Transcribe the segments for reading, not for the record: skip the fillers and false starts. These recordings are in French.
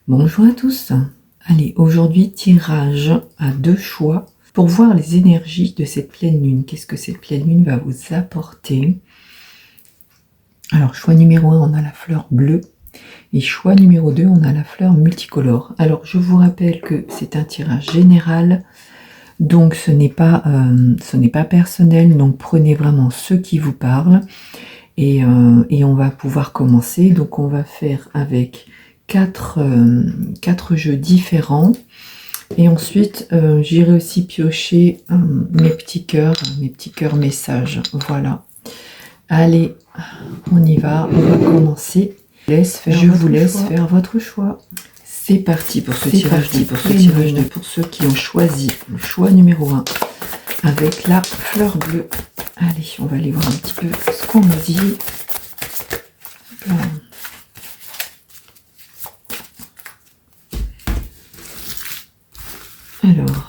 Bonjour à tous. Allez, aujourd'hui, tirage à 2 choix pour voir les énergies de cette pleine lune. Qu'est-ce que cette pleine lune va vous apporter? Alors, choix numéro 1, on a la fleur bleue. Et choix numéro 2, on a la fleur multicolore. Alors, je vous rappelle que c'est un tirage général. Donc, ce n'est pas personnel. Donc, prenez vraiment ce qui vous parle. Et on va pouvoir commencer. Donc, on va faire avec 4 jeux différents. Et ensuite, j'irai aussi piocher mes petits cœurs messages. Voilà. Allez, on y va. On va commencer. Je vous laisse faire votre choix. C'est parti pour ce tirage pour ceux qui ont choisi le choix numéro 1 avec la fleur bleue. Allez, on va aller voir un petit peu ce qu'on nous dit. Alors,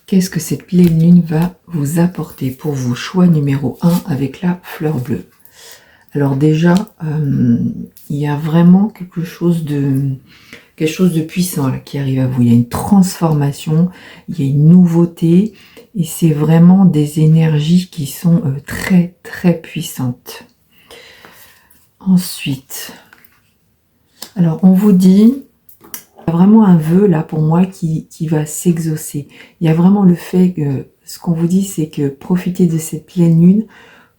qu'est-ce que cette pleine lune va vous apporter pour vous? Choix numéro 1 avec la fleur bleue. Alors déjà, il y a vraiment quelque chose de puissant là, qui arrive à vous. Il y a une transformation, il y a une nouveauté, et c'est vraiment des énergies qui sont très très puissantes. Ensuite, alors on vous dit, il y a vraiment un vœu là pour moi qui va s'exaucer. Il y a vraiment le fait que, ce qu'on vous dit, c'est que profitez de cette pleine lune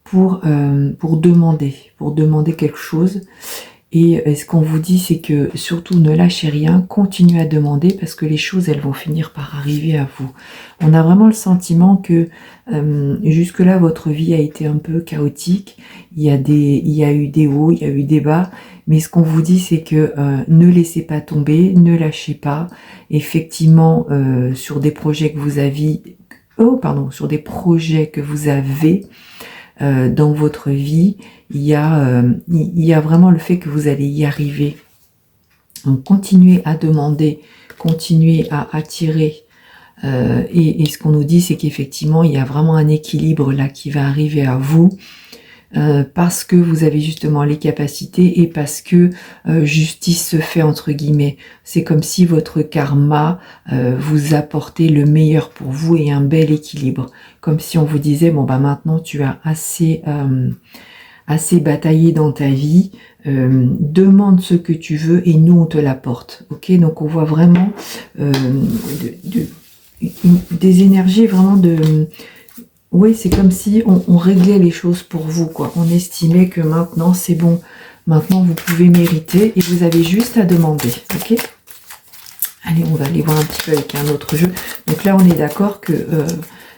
pour demander quelque chose. Et ce qu'on vous dit, c'est que surtout ne lâchez rien, continuez à demander parce que les choses, elles vont finir par arriver à vous. On a vraiment le sentiment que jusque-là, votre vie a été un peu chaotique. Il y a eu des hauts, il y a eu des bas. Mais ce qu'on vous dit, c'est que ne laissez pas tomber, ne lâchez pas. Effectivement, sur des projets que vous avez, dans votre vie, il y a vraiment le fait que vous allez y arriver. Donc continuez à demander, continuez à attirer. Et ce qu'on nous dit, c'est qu'effectivement, il y a vraiment un équilibre là qui va arriver à vous. Parce que vous avez justement les capacités et parce que justice se fait entre guillemets. C'est comme si votre karma vous apportait le meilleur pour vous et un bel équilibre. Comme si on vous disait, bon bah maintenant tu as assez bataillé dans ta vie, demande ce que tu veux et nous on te l'apporte. Ok, donc on voit vraiment des énergies vraiment de... Oui, c'est comme si on réglait les choses pour vous, quoi. On estimait que maintenant, c'est bon. Maintenant, vous pouvez mériter et vous avez juste à demander, ok? Allez, on va aller voir un petit peu avec un autre jeu. Donc là, on est d'accord que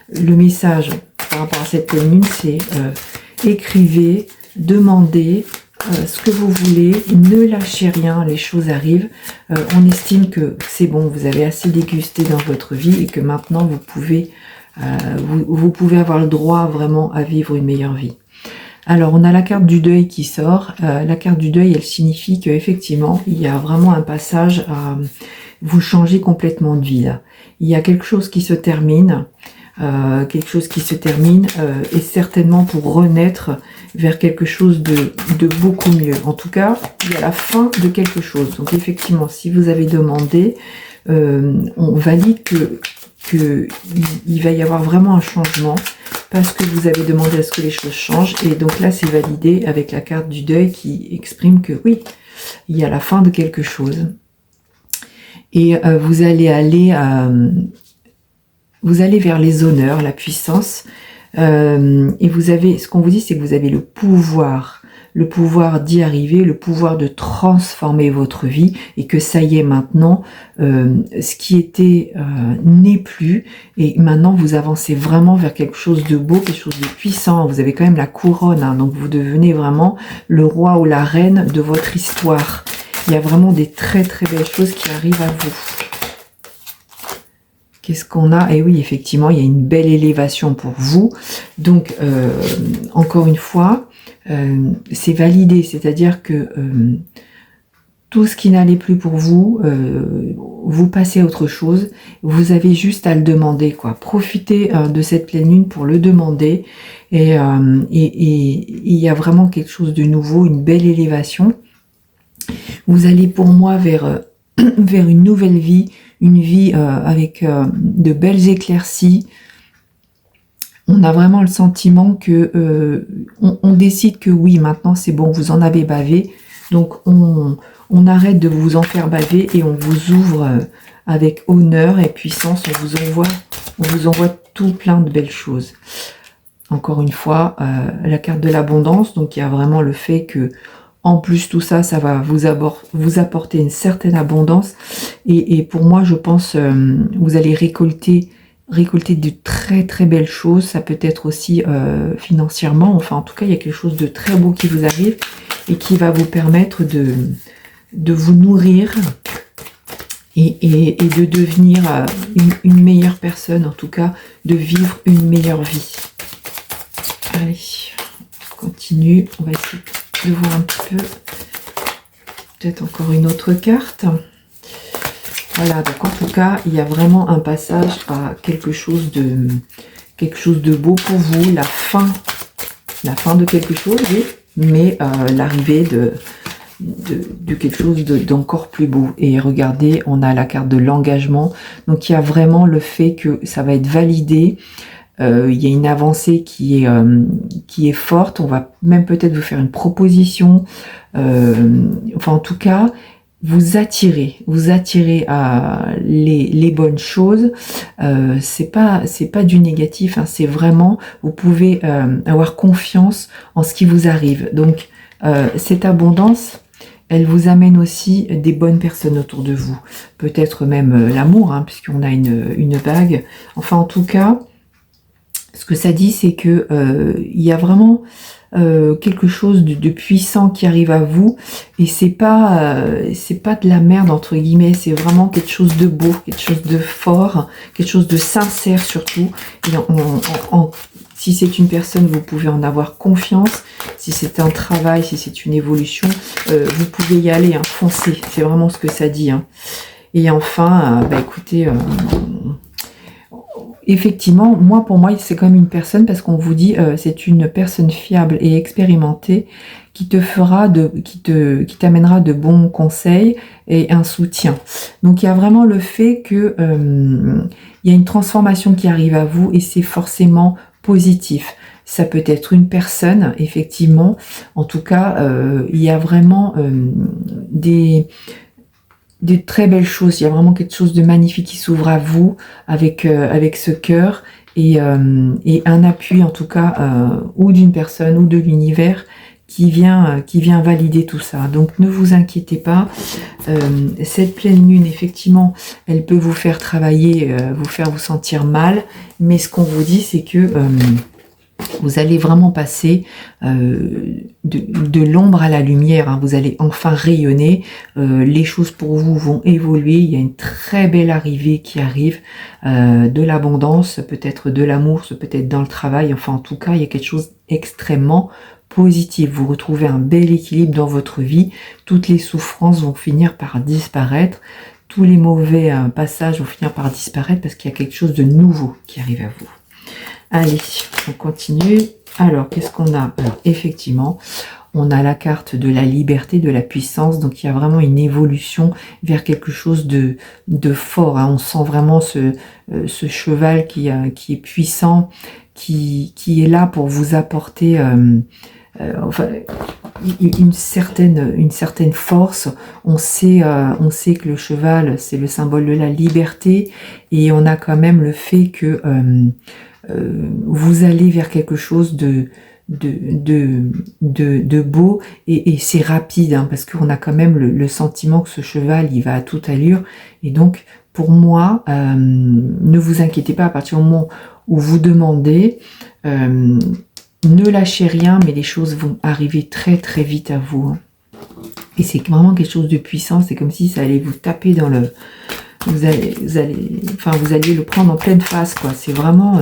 le message par rapport à cette pleine lune, c'est écrivez, demandez ce que vous voulez, ne lâchez rien, les choses arrivent. On estime que c'est bon, vous avez assez dégusté dans votre vie et que maintenant, vous pouvez avoir le droit vraiment à vivre une meilleure vie. Alors, on a la carte du deuil qui sort. La carte du deuil, elle signifie qu'effectivement, il y a vraiment un passage à vous changer complètement de vie. Là. Il y a quelque chose qui se termine, et certainement pour renaître vers quelque chose de beaucoup mieux. En tout cas, il y a la fin de quelque chose. Donc, effectivement, si vous avez demandé, on valide qu'il va y avoir vraiment un changement parce que vous avez demandé à ce que les choses changent et donc là c'est validé avec la carte du deuil qui exprime que oui, il y a la fin de quelque chose et vous allez vers les honneurs, la puissance et vous avez, ce qu'on vous dit c'est que vous avez le pouvoir d'y arriver, le pouvoir de transformer votre vie et que ça y est maintenant, ce qui était n'est plus et maintenant vous avancez vraiment vers quelque chose de beau, quelque chose de puissant. Vous avez quand même la couronne, hein, donc vous devenez vraiment le roi ou la reine de votre histoire. Il y a vraiment des très très belles choses qui arrivent à vous. Qu'est-ce qu'on a? Et oui, effectivement, il y a une belle élévation pour vous. Donc, encore une fois, c'est validé, c'est-à-dire que tout ce qui n'allait plus pour vous, vous passez à autre chose, vous avez juste à le demander, quoi. Profitez de cette pleine lune pour le demander, et il y a vraiment quelque chose de nouveau, une belle élévation. Vous allez pour moi vers vers une nouvelle vie, une vie avec de belles éclaircies. On a vraiment le sentiment que on décide que oui, maintenant c'est bon, vous en avez bavé, donc on arrête de vous en faire baver et on vous ouvre avec honneur et puissance, on vous envoie tout plein de belles choses. Encore une fois, la carte de l'abondance, donc il y a vraiment le fait que en plus tout ça, ça va vous apporter une certaine abondance et pour moi, je pense vous allez récolter de très très belles choses. Ça peut être aussi financièrement, enfin en tout cas il y a quelque chose de très beau qui vous arrive et qui va vous permettre de vous nourrir et de devenir une meilleure personne, en tout cas de vivre une meilleure vie. Allez, on continue, on va essayer de voir un petit peu, peut-être encore une autre carte. Voilà, donc en tout cas, il y a vraiment un passage à quelque chose de beau pour vous, la fin de quelque chose, oui, mais l'arrivée de quelque chose d'encore plus beau. Et regardez, on a la carte de l'engagement, donc il y a vraiment le fait que ça va être validé. Il y a une avancée qui est forte. On va même peut-être vous faire une proposition. Enfin, en tout cas, vous attirez à les bonnes choses. C'est pas du négatif, hein, c'est vraiment, vous pouvez avoir confiance en ce qui vous arrive. Donc, cette abondance, elle vous amène aussi des bonnes personnes autour de vous. Peut-être même l'amour, hein, puisqu'on a une bague. Enfin, en tout cas, ce que ça dit, c'est que il y a vraiment quelque chose de puissant qui arrive à vous, et c'est pas de la merde entre guillemets, c'est vraiment quelque chose de beau, quelque chose de fort, quelque chose de sincère surtout. Et si c'est une personne, vous pouvez en avoir confiance. Si c'est un travail, si c'est une évolution, vous pouvez y aller, hein, foncez. C'est vraiment ce que ça dit. Hein. Et enfin, écoutez. Effectivement, pour moi, c'est quand même une personne, parce qu'on vous dit c'est une personne fiable et expérimentée qui t'amènera de bons conseils et un soutien. Donc il y a vraiment le fait que il y a une transformation qui arrive à vous et c'est forcément positif. Ça peut être une personne, effectivement. En tout cas, il y a vraiment des très belles choses. Il y a vraiment quelque chose de magnifique qui s'ouvre à vous avec ce cœur et un appui en tout cas ou d'une personne ou de l'univers qui vient valider tout ça. Donc ne vous inquiétez pas. Cette pleine lune, effectivement, elle peut vous faire travailler, vous sentir mal, mais ce qu'on vous dit, c'est que vous allez vraiment passer de l'ombre à la lumière, hein. Vous allez enfin rayonner, les choses pour vous vont évoluer, il y a une très belle arrivée qui arrive, de l'abondance, peut-être de l'amour, peut-être dans le travail, enfin en tout cas il y a quelque chose d'extrêmement positif. Vous retrouvez un bel équilibre dans votre vie, toutes les souffrances vont finir par disparaître, tous les mauvais passages vont finir par disparaître parce qu'il y a quelque chose de nouveau qui arrive à vous. Allez, on continue. Alors, qu'est-ce qu'on a? Alors, effectivement, on a la carte de la liberté, de la puissance. Donc, il y a vraiment une évolution vers quelque chose de fort. Hein. On sent vraiment ce cheval qui est puissant, qui est là pour vous apporter enfin, une certaine force. On sait que le cheval, c'est le symbole de la liberté. Et on a quand même le fait que vous allez vers quelque chose de beau et c'est rapide, hein, parce qu'on a quand même le sentiment que ce cheval il va à toute allure, et donc pour moi ne vous inquiétez pas à partir du moment où vous demandez, ne lâchez rien, mais les choses vont arriver très très vite à vous, hein. Et c'est vraiment quelque chose de puissant, c'est comme si ça allait vous taper dans le... Vous alliez le prendre en pleine face, quoi. C'est vraiment...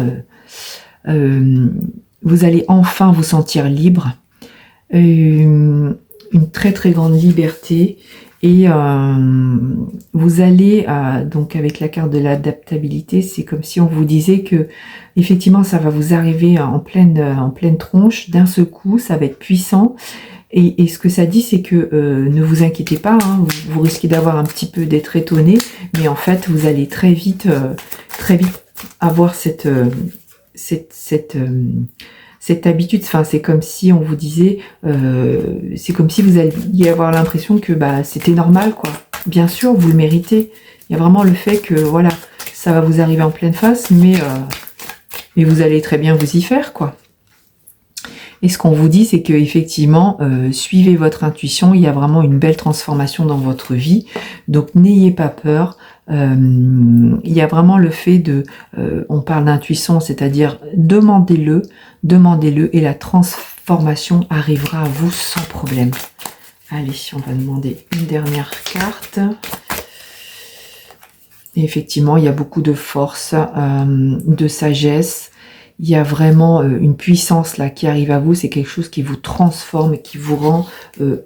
vous allez enfin vous sentir libre, une très très grande liberté, et vous allez, donc avec la carte de l'adaptabilité, c'est comme si on vous disait que effectivement ça va vous arriver en pleine tronche, d'un seul coup, ça va être puissant, Et ce que ça dit, c'est que ne vous inquiétez pas, hein, vous risquez d'avoir un petit peu d'être étonné, mais en fait, vous allez très vite avoir cette habitude. Enfin, c'est comme si on vous disait, c'est comme si vous alliez avoir l'impression que bah, c'était normal, quoi. Bien sûr, vous le méritez. Il y a vraiment le fait que, voilà, ça va vous arriver en pleine face, mais vous allez très bien vous y faire, quoi. Et ce qu'on vous dit, c'est que effectivement, suivez votre intuition. Il y a vraiment une belle transformation dans votre vie. Donc, n'ayez pas peur. Il y a vraiment le fait de... on parle d'intuition, c'est-à-dire demandez-le, et la transformation arrivera à vous sans problème. Allez, on va demander une dernière carte. Et effectivement, il y a beaucoup de force, de sagesse. Il y a vraiment une puissance là qui arrive à vous. C'est quelque chose qui vous transforme et qui vous rend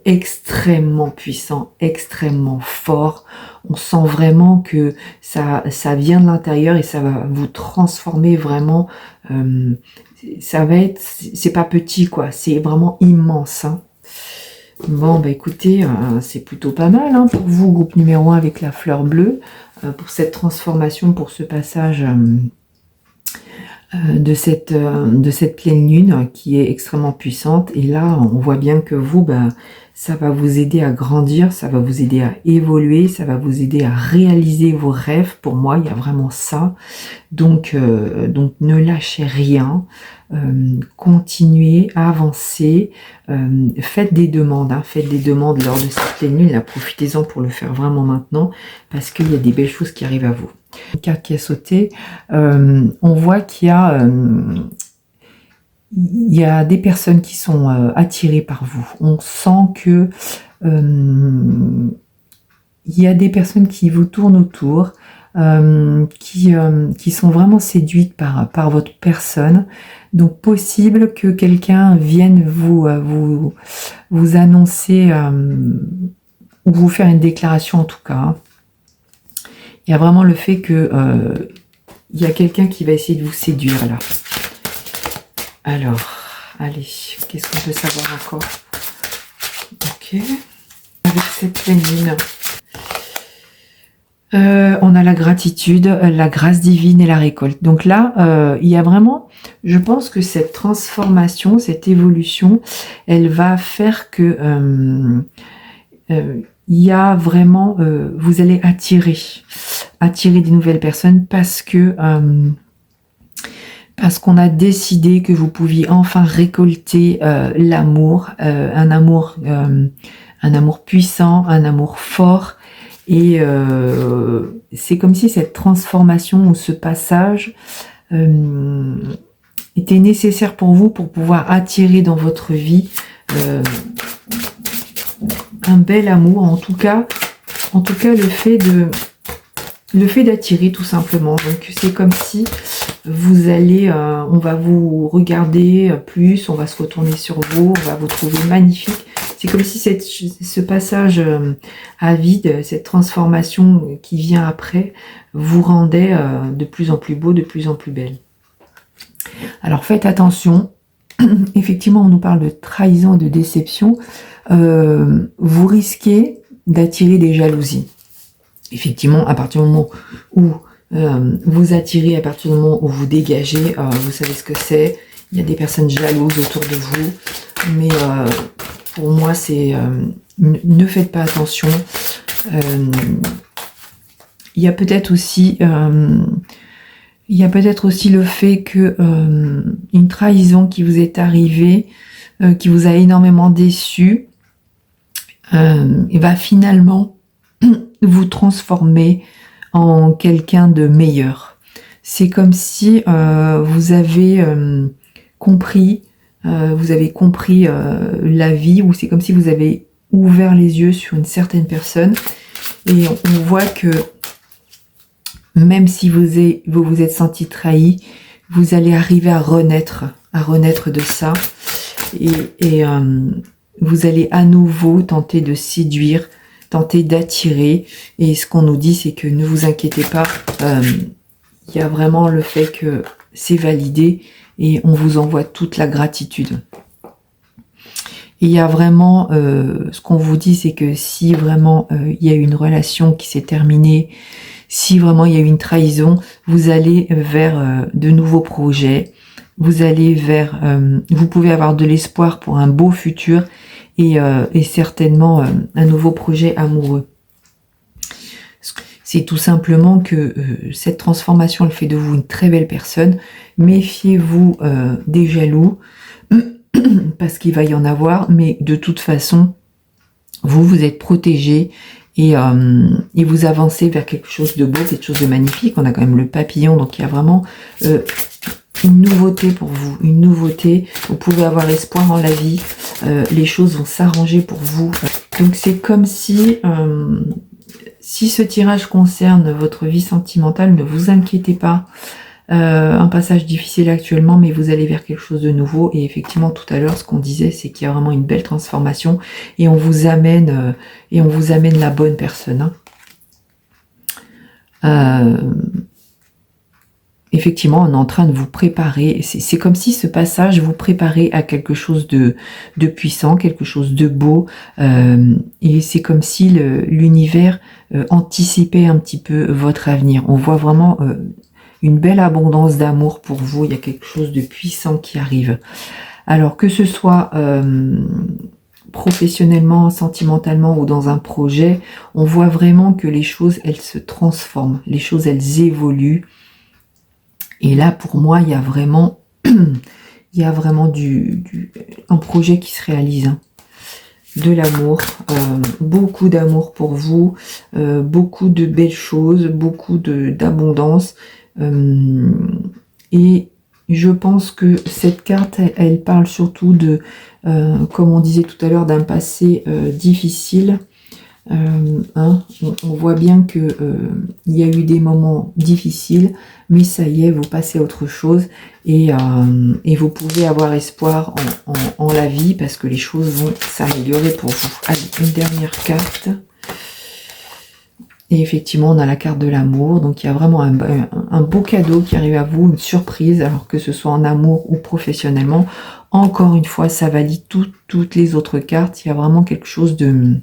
extrêmement puissant, extrêmement fort. On sent vraiment que ça vient de l'intérieur et ça va vous transformer vraiment. Ça va être, c'est pas petit quoi, c'est vraiment immense. Hein. Bon, bah écoutez, c'est plutôt pas mal hein, pour vous, groupe numéro 1 avec la fleur bleue, pour cette transformation, pour ce passage de cette pleine lune qui est extrêmement puissante. Et là, on voit bien que vous, bah, ça va vous aider à grandir, ça va vous aider à évoluer, ça va vous aider à réaliser vos rêves. Pour moi, il y a vraiment ça. Donc ne lâchez rien. Continuez à avancer, faites des demandes, hein, faites des demandes lors de cette pleine lune, là, profitez-en pour le faire vraiment maintenant, parce qu'il y a des belles choses qui arrivent à vous. Une carte qui a sauté, on voit qu'il y a des personnes qui sont attirées par vous. On sent que il y a des personnes qui vous tournent autour, qui sont vraiment séduites par votre personne. Donc possible que quelqu'un vienne vous annoncer ou vous faire une déclaration en tout cas. Il y a vraiment le fait que il y a quelqu'un qui va essayer de vous séduire là. Alors, allez, qu'est-ce qu'on peut savoir encore? Ok, avec cette pleine lune. On a la gratitude, la grâce divine et la récolte. Donc là, il y a vraiment, je pense que cette transformation, cette évolution, elle va faire que il y a vraiment, vous allez attirer des nouvelles personnes parce qu'on a décidé que vous pouviez enfin récolter l'amour, un amour puissant, un amour fort. Et c'est comme si cette transformation ou ce passage était nécessaire pour vous pour pouvoir attirer dans votre vie un bel amour. En tout cas le fait d'attirer tout simplement. Donc c'est comme si vous allez, on va vous regarder plus, on va se retourner sur vous, on va vous trouver magnifique. C'est comme si ce passage à vide, cette transformation qui vient après, vous rendait de plus en plus beau, de plus en plus belle. Alors faites attention, effectivement on nous parle de trahison et de déception, vous risquez d'attirer des jalousies. Effectivement, à partir du moment où vous attirez, à partir du moment où vous dégagez, vous savez ce que c'est, il y a des personnes jalouses autour de vous, mais pour moi, c'est ne faites pas attention. Il y a peut-être aussi le fait que une trahison qui vous est arrivée, qui vous a énormément déçu, va finalement vous transformer en quelqu'un de meilleur. C'est comme si vous avez compris la vie, ou c'est comme si vous avez ouvert les yeux sur une certaine personne, et on voit que même si vous vous êtes senti trahi, vous allez arriver à renaître de ça, et vous allez à nouveau tenter de séduire, tenter d'attirer. Et ce qu'on nous dit, c'est que ne vous inquiétez pas, il y a vraiment le fait que c'est validé et on vous envoie toute la gratitude. Et il y a vraiment, ce qu'on vous dit, c'est que si vraiment il y a une relation qui s'est terminée, si vraiment il y a eu une trahison, vous allez vers de nouveaux projets, vous allez vers, vous pouvez avoir de l'espoir pour un beau futur et certainement un nouveau projet amoureux. C'est tout simplement que cette transformation, elle fait de vous une très belle personne. Méfiez-vous des jaloux, parce qu'il va y en avoir, mais de toute façon, vous êtes protégé et vous avancez vers quelque chose de beau, quelque chose de magnifique. On a quand même le papillon, donc il y a vraiment une nouveauté pour vous, une nouveauté. Vous pouvez avoir espoir en la vie, les choses vont s'arranger pour vous. Donc c'est comme si ce tirage concerne votre vie sentimentale, ne vous inquiétez pas. Un passage difficile actuellement, mais vous allez vers quelque chose de nouveau. Et effectivement, tout à l'heure, ce qu'on disait, c'est qu'il y a vraiment une belle transformation et on vous amène la bonne personne. Effectivement, on est en train de vous préparer. C'est comme si ce passage vous préparait à quelque chose de puissant, quelque chose de beau. Et c'est comme si l'univers anticipait un petit peu votre avenir. On voit vraiment une belle abondance d'amour pour vous. Il y a quelque chose de puissant qui arrive. Alors que ce soit professionnellement, sentimentalement ou dans un projet, on voit vraiment que les choses, elles se transforment. Les choses, elles évoluent. Et là, pour moi, il y a vraiment, un projet qui se réalise. De l'amour, beaucoup d'amour pour vous, beaucoup de belles choses, beaucoup d'abondance. Et je pense que cette carte, elle parle surtout de, comme on disait tout à l'heure, d'un passé difficile. On voit bien que il y a eu des moments difficiles, mais ça y est, vous passez à autre chose et vous pouvez avoir espoir en la vie parce que les choses vont s'améliorer pour vous. Allez, une dernière carte. Et effectivement, on a la carte de l'amour. Donc, il y a vraiment un beau cadeau qui arrive à vous, une surprise, alors que ce soit en amour ou professionnellement. Encore une fois, ça valide toutes les autres cartes. Il y a vraiment quelque chose de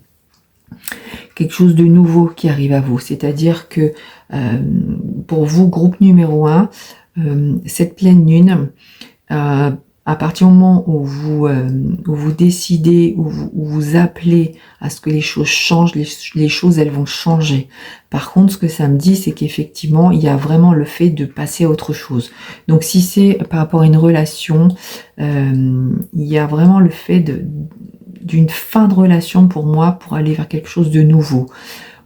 nouveau qui arrive à vous. C'est-à-dire que pour vous, groupe numéro 1, cette pleine lune, à partir du moment où vous décidez, où vous appelez à ce que les choses changent, les choses, elles vont changer. Par contre, ce que ça me dit, c'est qu'effectivement, il y a vraiment le fait de passer à autre chose. Donc, si c'est par rapport à une relation, il y a vraiment le fait d'une fin de relation pour moi, pour aller vers quelque chose de nouveau.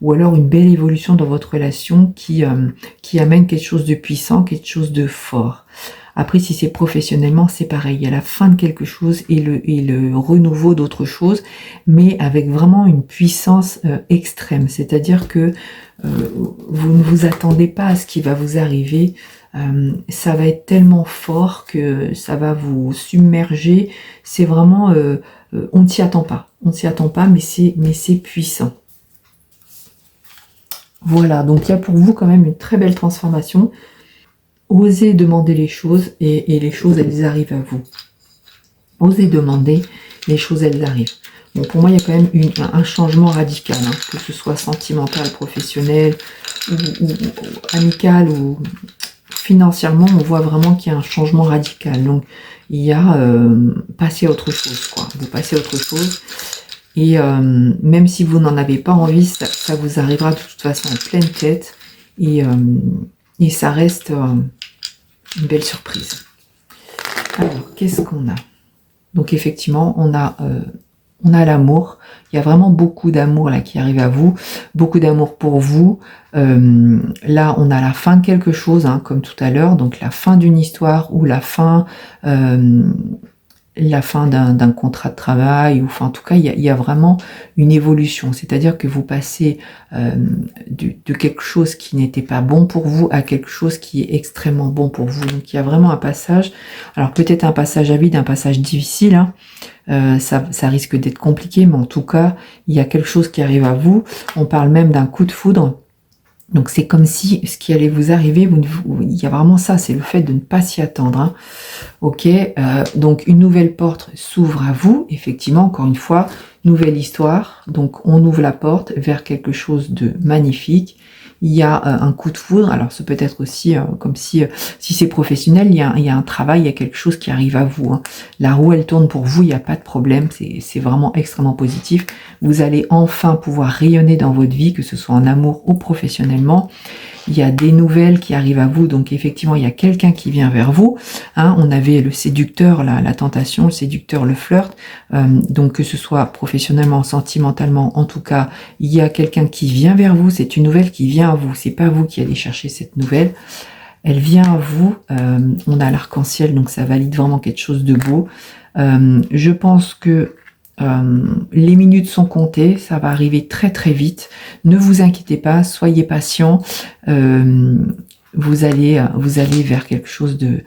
Ou alors une belle évolution dans votre relation qui amène quelque chose de puissant, quelque chose de fort. Après, si c'est professionnellement, c'est pareil. Il y a la fin de quelque chose et le renouveau d'autre chose, mais avec vraiment une puissance extrême. C'est-à-dire que vous ne vous attendez pas à ce qui va vous arriver. Ça va être tellement fort que ça va vous submerger. C'est vraiment... on ne s'y attend pas. On ne s'y attend pas, mais c'est puissant. Voilà, donc il y a pour vous quand même une très belle transformation. Osez demander les choses et les choses, elles arrivent à vous. Osez demander, les choses, elles arrivent. Bon, pour moi, il y a quand même un changement radical, hein, que ce soit sentimental, professionnel, ou amical, ou financièrement, on voit vraiment qu'il y a un changement radical. Donc, il y a passer à autre chose, quoi. Vous passez à autre chose. Et même si vous n'en avez pas envie, ça vous arrivera de toute façon en pleine tête. Et ça reste une belle surprise. Alors, qu'est-ce qu'on a? Donc effectivement, on a l'amour. Il y a vraiment beaucoup d'amour là qui arrive à vous. Beaucoup d'amour pour vous. Là, on a la fin de quelque chose, hein, comme tout à l'heure. Donc la fin d'une histoire ou la fin d'un contrat de travail, ou enfin en tout cas il y a vraiment une évolution, c'est-à-dire que vous passez de quelque chose qui n'était pas bon pour vous à quelque chose qui est extrêmement bon pour vous. Donc il y a vraiment un passage, alors peut-être un passage à vide, un passage difficile, hein. Ça risque d'être compliqué, mais en tout cas il y a quelque chose qui arrive à vous. On parle même d'un coup de foudre. Donc c'est comme si ce qui allait vous arriver, il y a vraiment ça, c'est le fait de ne pas s'y attendre. Hein. Ok, donc une nouvelle porte s'ouvre à vous, effectivement, encore une fois, nouvelle histoire. Donc on ouvre la porte vers quelque chose de magnifique. Il y a un coup de foudre, alors ça peut être aussi comme si c'est professionnel, il y a un travail, il y a quelque chose qui arrive à vous. Hein. La roue, elle tourne pour vous, il n'y a pas de problème, c'est vraiment extrêmement positif. Vous allez enfin pouvoir rayonner dans votre vie, que ce soit en amour ou professionnellement. Il y a des nouvelles qui arrivent à vous, donc effectivement, il y a quelqu'un qui vient vers vous. Hein, on avait le séducteur, la tentation, le séducteur, le flirt. Donc que ce soit professionnellement, sentimentalement, en tout cas, il y a quelqu'un qui vient vers vous. C'est une nouvelle qui vient à vous. C'est pas vous qui allez chercher cette nouvelle. Elle vient à vous. On a l'arc-en-ciel, donc ça valide vraiment quelque chose de beau. Je pense que les minutes sont comptées, ça va arriver très très vite. Ne vous inquiétez pas, soyez patient. Vous allez vers quelque chose de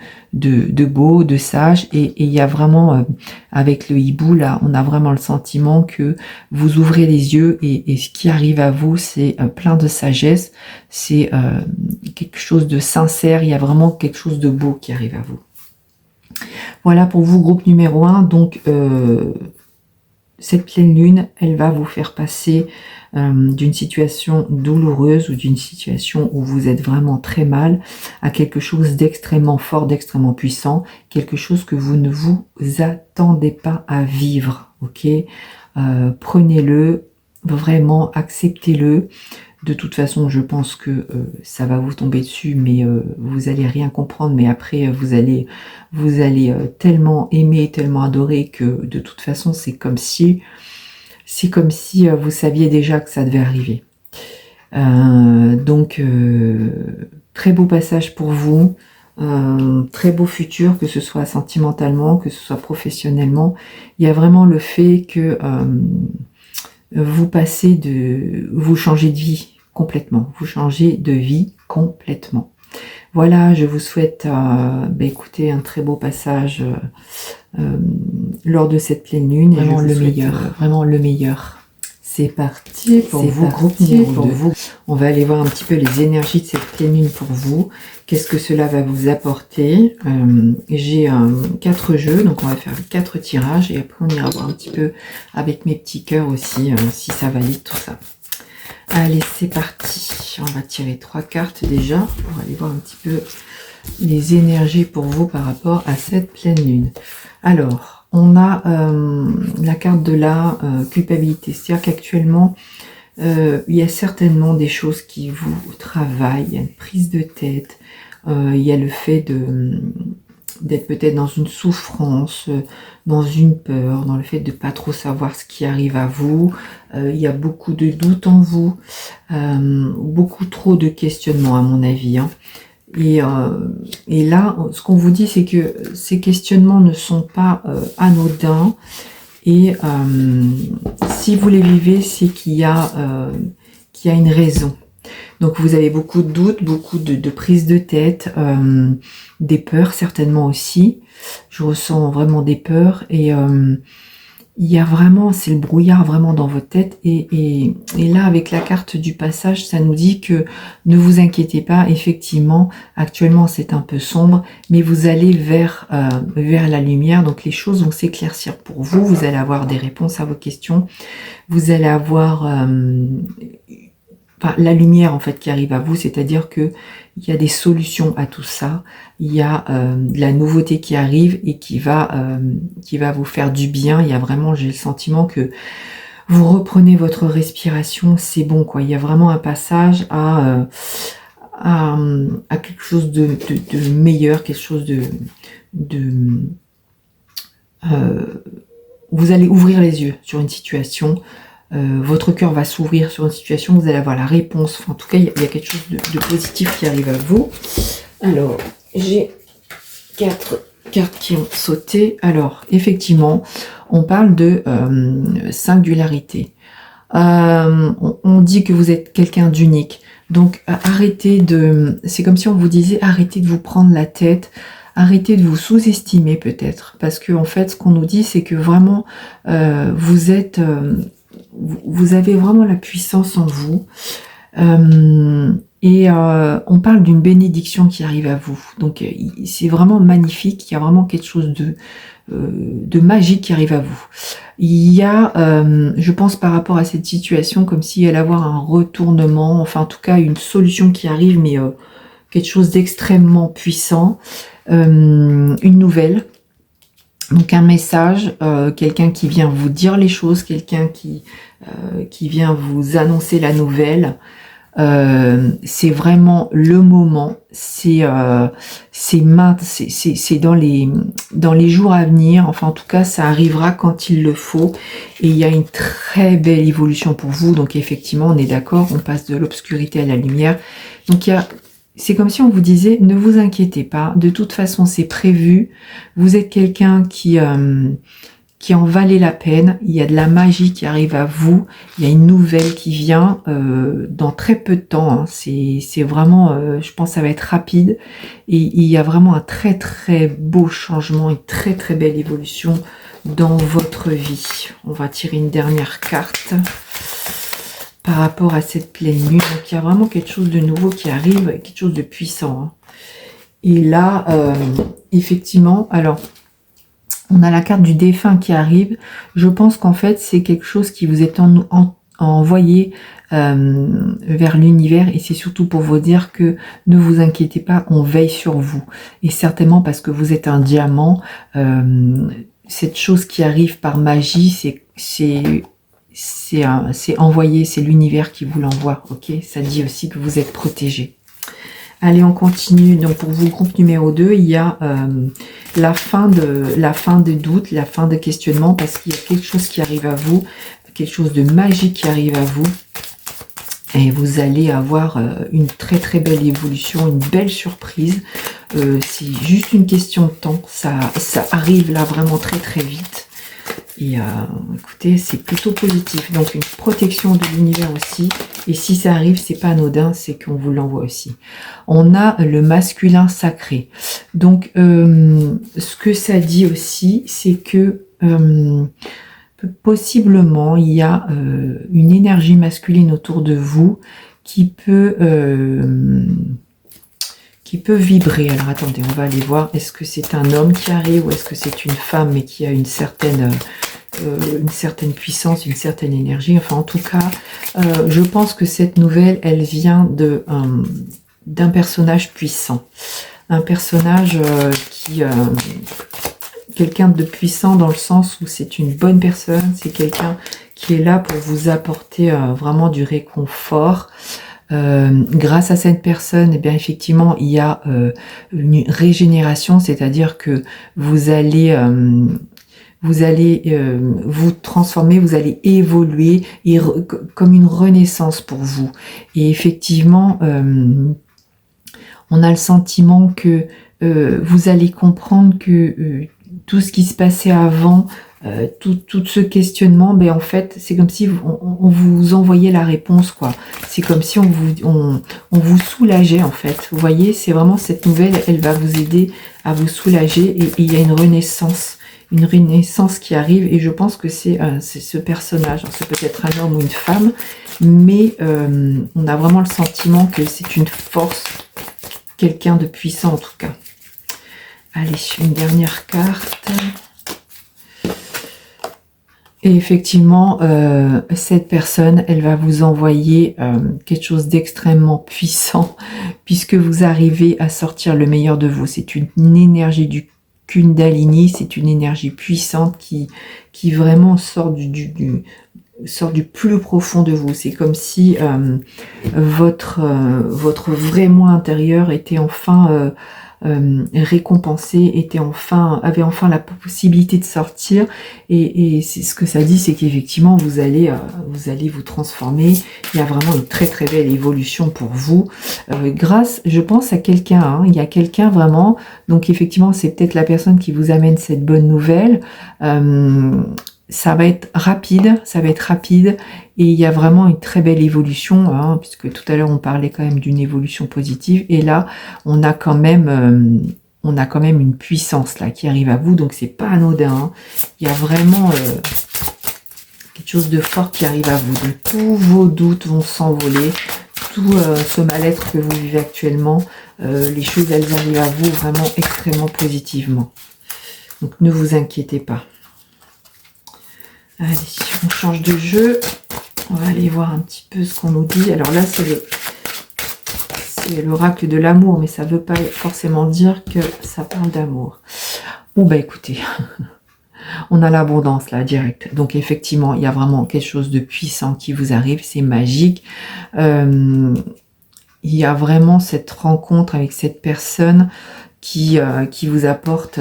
beau, de sage. Et il y a vraiment, avec le hibou, là, on a vraiment le sentiment que vous ouvrez les yeux et ce qui arrive à vous, c'est plein de sagesse. C'est quelque chose de sincère. Il y a vraiment quelque chose de beau qui arrive à vous. Voilà pour vous, groupe numéro 1. Donc, cette pleine lune, elle va vous faire passer d'une situation douloureuse ou d'une situation où vous êtes vraiment très mal à quelque chose d'extrêmement fort, d'extrêmement puissant, quelque chose que vous ne vous attendez pas à vivre, ok? Prenez-le, vraiment acceptez-le. De toute façon, je pense que ça va vous tomber dessus, mais vous allez rien comprendre. Mais après, vous allez tellement aimer, tellement adorer que de toute façon, c'est comme si vous saviez déjà que ça devait arriver. Donc, très beau passage pour vous, très beau futur, que ce soit sentimentalement, que ce soit professionnellement. Il y a vraiment le fait que vous changez de vie complètement. Vous changez de vie complètement. Voilà, je vous souhaite écoutez, un très beau passage lors de cette pleine lune. Vraiment le meilleur. Vraiment le meilleur. C'est parti pour vous, groupe numéro 2. On va aller voir un petit peu les énergies de cette pleine lune pour vous. Qu'est-ce que cela va vous apporter? J'ai 4 jeux, donc on va faire 4 tirages et après on ira voir un petit peu avec mes petits cœurs aussi, si ça valide tout ça. Allez, c'est parti. On va tirer 3 cartes déjà pour aller voir un petit peu les énergies pour vous par rapport à cette pleine lune. Alors, on a la carte de la culpabilité. C'est-à-dire qu'actuellement, il y a certainement des choses qui vous travaillent. Il y a une prise de tête. Il y a le fait d'être peut-être dans une souffrance, dans une peur, dans le fait de pas trop savoir ce qui arrive à vous. Il y a beaucoup de doutes en vous, beaucoup trop de questionnements à mon avis. Hein. Et là, ce qu'on vous dit, c'est que ces questionnements ne sont pas anodins. Et si vous les vivez, c'est qu'il y a une raison. Donc vous avez beaucoup de doutes, beaucoup de prises de tête, des peurs certainement aussi. Je ressens vraiment des peurs et il y a vraiment, c'est le brouillard vraiment dans votre tête et là avec la carte du passage, ça nous dit que ne vous inquiétez pas, effectivement, actuellement c'est un peu sombre, mais vous allez vers la lumière, donc les choses vont s'éclaircir pour vous, vous allez avoir des réponses à vos questions, vous allez avoir la lumière en fait qui arrive à vous, c'est-à-dire que il y a des solutions à tout ça, il y a de la nouveauté qui arrive et qui va vous faire du bien. Il y a vraiment, j'ai le sentiment que vous reprenez votre respiration, c'est bon quoi. Il y a vraiment un passage à quelque chose de meilleur, quelque chose vous allez ouvrir les yeux sur une situation. Votre cœur va s'ouvrir sur une situation, vous allez avoir la réponse. Enfin, en tout cas, il y a quelque chose de positif qui arrive à vous. Alors, j'ai 4 cartes qui ont sauté. Alors, effectivement, on parle de singularité. On dit que vous êtes quelqu'un d'unique. Donc, c'est comme si on vous disait, arrêtez de vous prendre la tête. Arrêtez de vous sous-estimer peut-être. Parce que en fait, ce qu'on nous dit, c'est que vraiment, vous avez vraiment la puissance en vous. Et on parle d'une bénédiction qui arrive à vous. Donc c'est vraiment magnifique, il y a vraiment quelque chose de magique qui arrive à vous. Il y a, je pense par rapport à cette situation, comme s'il y allait avoir un retournement, enfin en tout cas une solution qui arrive, mais quelque chose d'extrêmement puissant, une nouvelle. Donc un message, quelqu'un qui vient vous dire les choses, quelqu'un qui vient vous annoncer la nouvelle. C'est vraiment le moment, c'est dans les jours à venir, enfin en tout cas ça arrivera quand il le faut, et il y a une très belle évolution pour vous. Donc effectivement on est d'accord, on passe de l'obscurité à la lumière. Donc c'est comme si on vous disait ne vous inquiétez pas, de toute façon c'est prévu, vous êtes quelqu'un qui en valait la peine, il y a de la magie qui arrive à vous, il y a une nouvelle qui vient dans très peu de temps, hein. C'est vraiment, je pense que ça va être rapide, et il y a vraiment un très très beau changement, une très très belle évolution dans votre vie. On va tirer une dernière carte par rapport à cette pleine lune. Donc il y a vraiment quelque chose de nouveau qui arrive, quelque chose de puissant, hein. Et là, effectivement, alors on a la carte du défunt qui arrive. Je pense qu'en fait, c'est quelque chose qui vous est envoyé vers l'univers, et c'est surtout pour vous dire que ne vous inquiétez pas, on veille sur vous. Et certainement parce que vous êtes un diamant, cette chose qui arrive par magie, c'est envoyé, c'est l'univers qui vous l'envoie, ok? Ça dit aussi que vous êtes protégé. Allez, on continue. Donc pour vous, groupe numéro 2, il y a la fin des doutes, la fin des questionnements, parce qu'il y a quelque chose qui arrive à vous, quelque chose de magique qui arrive à vous. Et vous allez avoir une très très belle évolution, une belle surprise. C'est juste une question de temps. Ça arrive là vraiment très très vite. Et écoutez, c'est plutôt positif. Donc une protection de l'univers aussi. Et si ça arrive, c'est pas anodin, c'est qu'on vous l'envoie aussi. On a le masculin sacré. Donc ce que ça dit aussi, c'est que possiblement il y a une énergie masculine autour de vous qui peut vibrer. Alors attendez, on va aller voir. Est-ce que c'est un homme qui arrive, ou est-ce que c'est une femme mais qui a une certaine puissance, une certaine énergie. Enfin, en tout cas, je pense que cette nouvelle, elle vient d'un personnage puissant. Un personnage quelqu'un de puissant dans le sens où c'est une bonne personne, c'est quelqu'un qui est là pour vous apporter vraiment du réconfort. Grâce à cette personne, eh bien effectivement, il y a une régénération, c'est-à-dire que vous allez vous transformer, vous allez évoluer, et comme une renaissance pour vous. Et effectivement, on a le sentiment que vous allez comprendre que tout ce qui se passait avant, tout ce questionnement, ben en fait, c'est comme si on vous envoyait la réponse, quoi. C'est comme si on vous soulageait, en fait. Vous voyez, c'est vraiment cette nouvelle, elle va vous aider à vous soulager, et il y a une renaissance qui arrive, et je pense que c'est ce personnage. C'est peut-être un homme ou une femme, mais on a vraiment le sentiment que c'est une force, quelqu'un de puissant en tout cas. Allez, une dernière carte. Et effectivement, cette personne, elle va vous envoyer quelque chose d'extrêmement puissant, puisque vous arrivez à sortir le meilleur de vous. C'est une énergie du Kundalini, c'est une énergie puissante qui vraiment sort du plus profond de vous. C'est comme si votre vrai moi intérieur était enfin récompensé, avait enfin la possibilité de sortir, et c'est ce que ça dit, c'est qu'effectivement vous allez vous transformer. Il y a vraiment une très très belle évolution pour vous, grâce, je pense, à quelqu'un, hein. Il y a quelqu'un vraiment, donc effectivement c'est peut-être la personne qui vous amène cette bonne nouvelle. Ça va être rapide, et il y a vraiment une très belle évolution, hein, puisque tout à l'heure on parlait quand même d'une évolution positive, et là on a quand même une puissance là qui arrive à vous, donc c'est pas anodin, hein. Il y a vraiment quelque chose de fort qui arrive à vous, donc tous vos doutes vont s'envoler, tout ce mal-être que vous vivez actuellement, les choses, elles arrivent à vous vraiment extrêmement positivement. Donc, ne vous inquiétez pas. Allez, on change de jeu. On va aller voir un petit peu ce qu'on nous dit. Alors là, c'est l'oracle de l'amour, mais ça ne veut pas forcément dire que ça parle d'amour. Bon, bah écoutez, on a l'abondance là, direct. Donc effectivement, il y a vraiment quelque chose de puissant qui vous arrive, c'est magique. Il y a vraiment cette rencontre avec cette personne qui vous apporte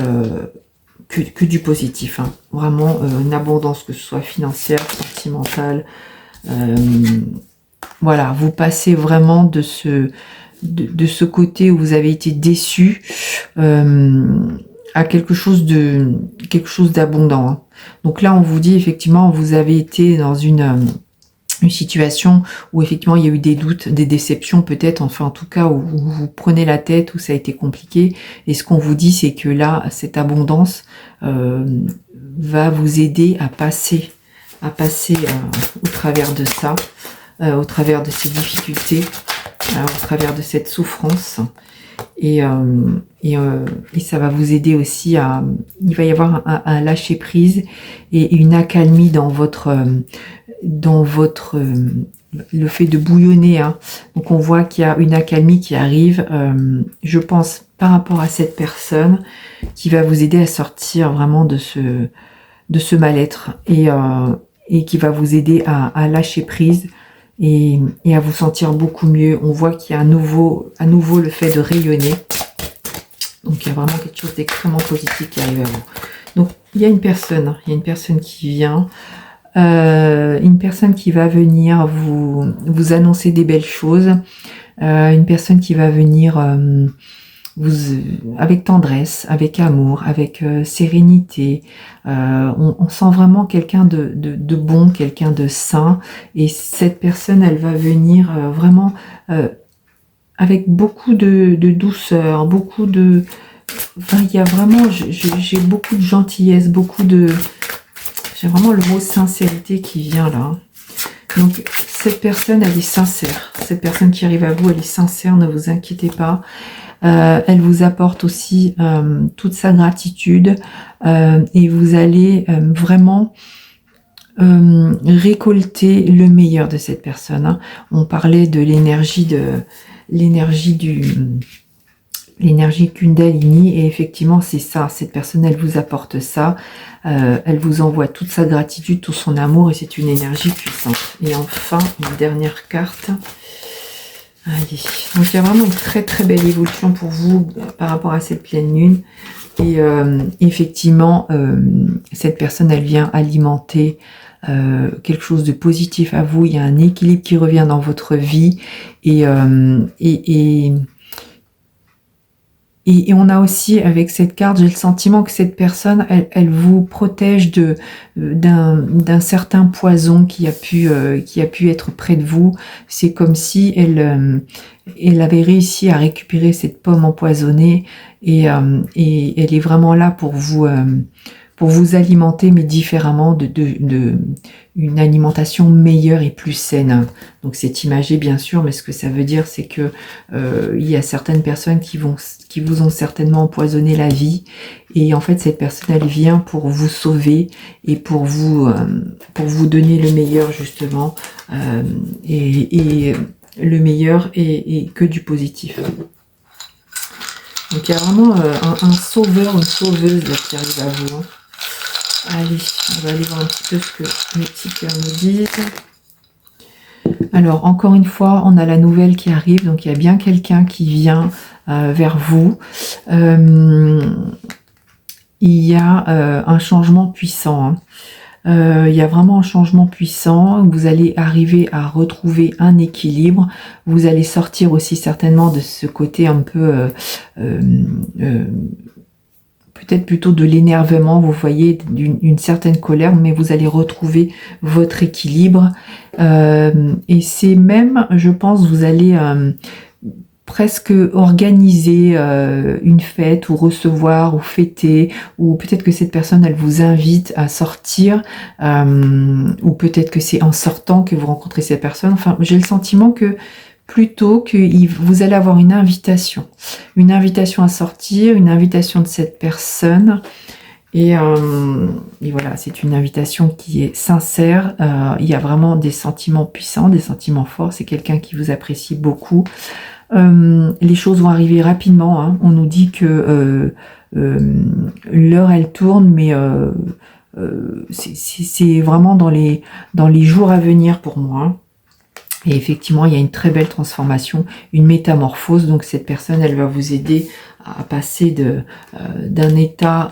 que du positif. Hein. Vraiment une abondance, que ce soit financière, sentimentale. Voilà, vous passez vraiment de ce côté où vous avez été déçu à quelque chose d'abondant. Hein. Donc là, on vous dit effectivement, vous avez été dans une situation où effectivement il y a eu des doutes, des déceptions peut-être, enfin en tout cas où vous prenez la tête, où ça a été compliqué. Et ce qu'on vous dit, c'est que là, cette abondance va vous aider à passer au travers de ça, au travers de ces difficultés, au travers de cette souffrance. Et ça va vous aider aussi il va y avoir un lâcher prise et une accalmie dans le fait de bouillonner. Hein. Donc on voit qu'il y a une accalmie qui arrive, je pense, par rapport à cette personne qui va vous aider à sortir vraiment de ce mal-être et qui va vous aider à lâcher prise et à vous sentir beaucoup mieux. On voit qu'il y a à nouveau le fait de rayonner. Donc il y a vraiment quelque chose d'extrêmement positif qui arrive à vous. Donc il y a une personne qui vient, une personne qui va venir vous annoncer des belles choses, une personne qui va venir avec tendresse, avec amour, avec sérénité. On sent vraiment quelqu'un de bon, quelqu'un de sain. Et cette personne, elle va venir vraiment avec beaucoup de douceur, beaucoup de... Enfin, il y a vraiment... J'ai beaucoup de gentillesse, j'ai vraiment le mot sincérité qui vient là. Donc, cette personne, elle est sincère. Cette personne qui arrive à vous, elle est sincère, ne vous inquiétez pas. Elle vous apporte aussi toute sa gratitude et vous allez vraiment récolter le meilleur de cette personne. Hein. On parlait de l'énergie Kundalini et effectivement c'est ça, cette personne elle vous apporte ça, elle vous envoie toute sa gratitude, tout son amour et c'est une énergie puissante. Et enfin une dernière carte. Allez. Donc il y a vraiment une très très belle évolution pour vous par rapport à cette pleine lune et effectivement cette personne elle vient alimenter quelque chose de positif à vous. Il y a un équilibre qui revient dans votre vie et on a aussi avec cette carte, j'ai le sentiment que cette personne, elle vous protège d'un certain poison qui a pu être près de vous. C'est comme si elle avait réussi à récupérer cette pomme empoisonnée et elle est vraiment là pour vous alimenter, mais différemment, une alimentation meilleure et plus saine. Donc c'est imagé bien sûr, mais ce que ça veut dire, c'est que il y a certaines personnes qui vous ont certainement empoisonné la vie, et en fait cette personne elle vient pour vous sauver et pour vous donner le meilleur justement, et le meilleur et que du positif. Donc il y a vraiment un sauveur, une sauveuse là, qui arrive à vous. Hein. Allez, on va aller voir un petit peu ce que les petits cœurs nous disent. Alors, encore une fois, on a la nouvelle qui arrive. Donc, il y a bien quelqu'un qui vient vers vous. Il y a un changement puissant. Hein. Il y a vraiment un changement puissant. Vous allez arriver à retrouver un équilibre. Vous allez sortir aussi certainement de ce côté un peu... peut-être plutôt de l'énervement, vous voyez, d'une certaine colère, mais vous allez retrouver votre équilibre. Et c'est même, je pense, vous allez presque organiser une fête ou recevoir ou fêter, ou peut-être que cette personne, elle vous invite à sortir, ou peut-être que c'est en sortant que vous rencontrez cette personne. Enfin, j'ai le sentiment que plutôt que vous allez avoir une invitation à sortir, une invitation de cette personne. Et voilà, c'est une invitation qui est sincère. Il y a vraiment des sentiments puissants, des sentiments forts. C'est quelqu'un qui vous apprécie beaucoup. Les choses vont arriver rapidement. Hein. On nous dit que l'heure, elle tourne, mais c'est vraiment dans les jours à venir pour moi. Hein. Et effectivement, il y a une très belle transformation, une métamorphose. Donc cette personne, elle va vous aider à passer d'un état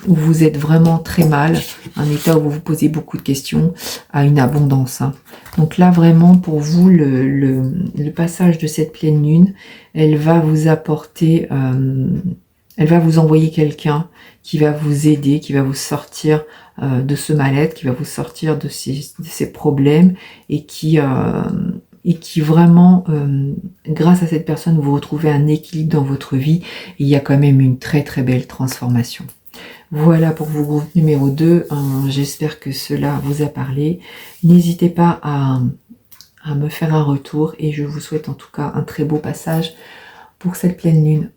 où vous êtes vraiment très mal, un état où vous vous posez beaucoup de questions, à une abondance. Hein. Donc là, vraiment, pour vous, le passage de cette pleine lune, elle va vous apporter, elle va vous envoyer quelqu'un qui va vous aider, qui va vous sortir de ce mal-être, qui va vous sortir de ces problèmes et qui vraiment, grâce à cette personne, vous retrouvez un équilibre dans votre vie et il y a quand même une très très belle transformation. Voilà pour vos groupes numéro 2. J'espère que cela vous a parlé. N'hésitez pas à me faire un retour et je vous souhaite en tout cas un très beau passage pour cette pleine lune.